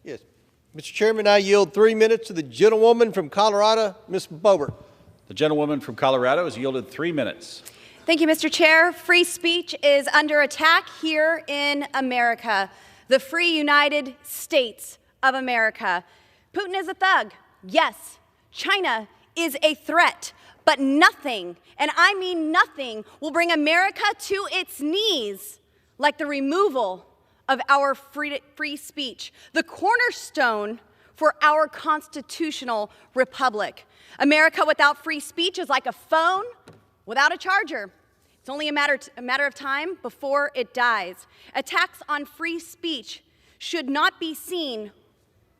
Yes. Mr. Chairman, I yield 3 minutes to the gentlewoman from Colorado, Ms. Boebert. The gentlewoman from Colorado has yielded 3 minutes. Thank you, Mr. Chair. Free speech is under attack here in America, the free United States of America. Putin is a thug. Yes, China is a threat, but nothing, and I mean nothing, will bring America to its knees like the removal of our free speech, the cornerstone for our constitutional republic. America without free speech is like a phone without a charger. It's only a matter of time before it dies. Attacks on free speech should not be seen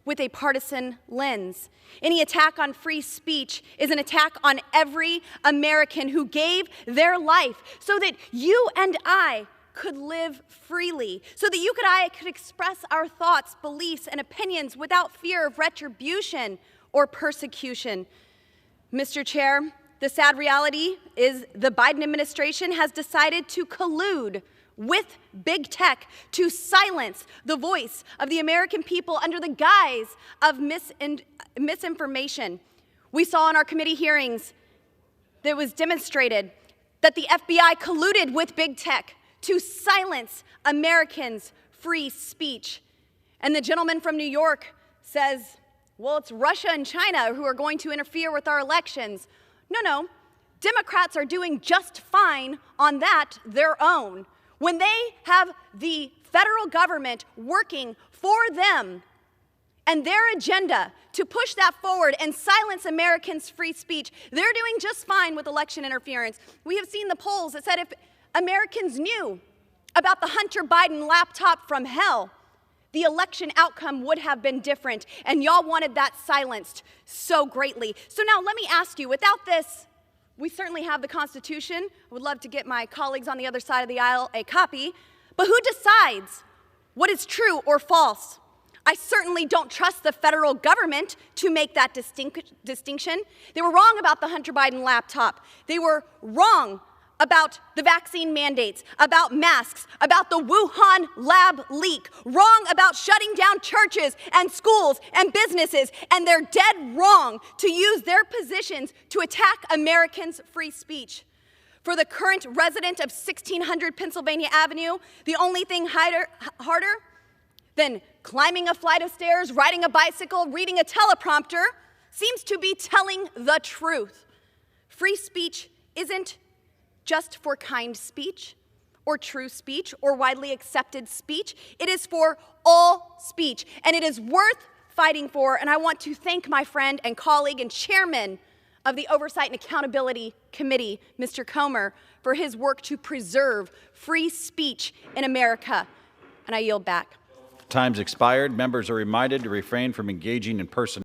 with a partisan lens. Any attack on free speech is an attack on every American who gave their life so that you and I could live freely, so that you and I could express our thoughts, beliefs, and opinions without fear of retribution or persecution. Mr. Chair, the sad reality is the Biden administration has decided to collude with big tech to silence the voice of the American people under the guise of misinformation. We saw in our committee hearings that it was demonstrated that the FBI colluded with big tech to silence Americans' free speech. And the gentleman from New York says, well, it's Russia and China who are going to interfere with our elections. No, Democrats are doing just fine on that their own. When they have the federal government working for them and their agenda to push that forward and silence Americans' free speech, they're doing just fine with election interference. We have seen the polls that said if Americans knew about the Hunter Biden laptop from hell, the election outcome would have been different, and y'all wanted that silenced so greatly. So now let me ask you, without this, we certainly have the Constitution. I would love to get my colleagues on the other side of the aisle a copy, but who decides what is true or false? I certainly don't trust the federal government to make that distinction. They were wrong about the Hunter Biden laptop. They were wrong about the vaccine mandates, about masks, about the Wuhan lab leak, wrong about shutting down churches and schools and businesses, and they're dead wrong to use their positions to attack Americans' free speech. For the current resident of 1600 Pennsylvania Avenue, the only thing harder than climbing a flight of stairs, riding a bicycle, reading a teleprompter seems to be telling the truth. Free speech isn't just for kind speech or true speech or widely accepted speech. It is for all speech, and it is worth fighting for. And I want to thank my friend and colleague and chairman of the Oversight and Accountability Committee, Mr. Comer, for his work to preserve free speech in America. And I yield back. Time's expired. Members are reminded to refrain from engaging in person.